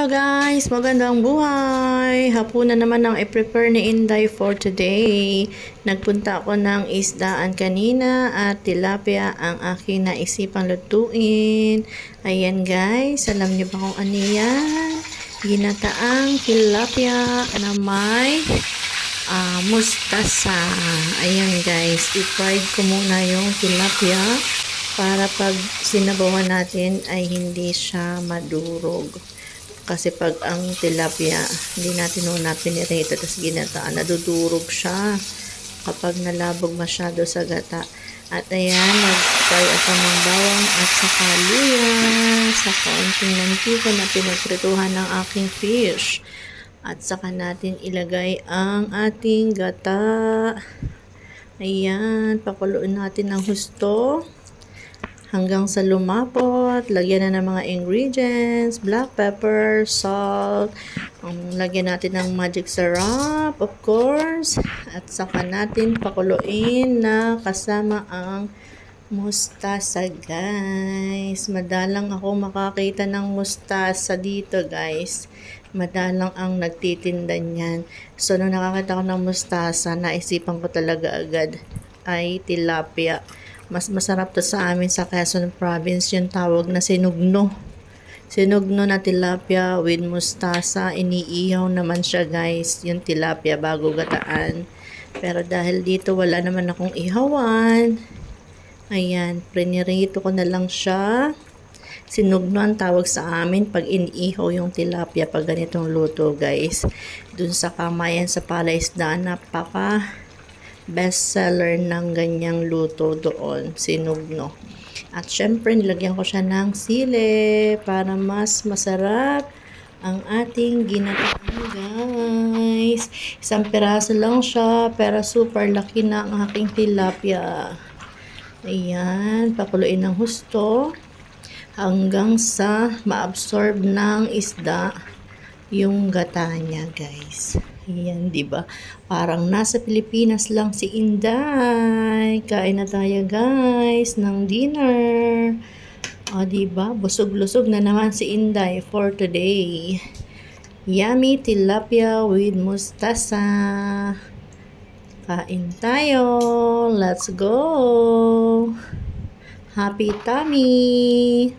Hello guys! Magandang buhay! Hapunan naman ang i-prepare ni Inday for today. Nagpunta ako ng isdaan kanina at tilapia ang aking naisipang lutuin. Ayan guys, alam niyo ba kung ano yan? Ginataang tilapia na may mustasa. Ayan guys, i-fried ko muna yung tilapia para pag sinabawan natin ay hindi siya madurog. Kasi pag ang tilapia, hindi natin muna pinirito tapos ginataan, nadudurog siya kapag nalabog masyado sa gata. At ayan, nag-fry ako ng bawang at saka luya sa kaunting mantika na pinagprituhan ng aking fish. At saka natin ilagay ang ating gata. Ayan, pakuluin natin ng husto hanggang sa lumapot. Lagyan na ng mga ingredients, black pepper, salt, lagyan natin ng magic syrup, of course, at saka natin pakuluin na kasama ang mustasa guys. Madalang ako makakita ng mustasa dito guys. Madalang ang nagtitinda niyan. So nung nakakita ko ng mustasa, naisipan ko talaga agad ay tilapia. Mas masarap to sa amin sa Quezon Province, yung tawag na sinugno. Sinugno na tilapia with mustasa. Iniihaw naman siya guys, yung tilapia bago gataan. Pero dahil dito wala naman akong ihawan, ayan, prinirito ko na lang siya. Sinugno ang tawag sa amin pag iniihaw yung tilapia pag ganitong luto guys. Dun sa Kamayan sa Palaisdaan, napaka best seller ng ganyang luto doon, sinugno. At syempre nilagyan ko siya ng sili para mas masarap ang ating ginataan guys. Isang piraso lang siya pero super laki na ang aking tilapia. Ayan, pakuluin ng husto hanggang sa maabsorb ng isda yung gata niya guys. Ayan, diba? Parang nasa Pilipinas lang si Inday. Kain na tayo guys ng dinner. O diba? Busog-lusog na naman si Inday for today. Yummy tilapia with mustasa. Kain tayo. Let's go. Happy tummy.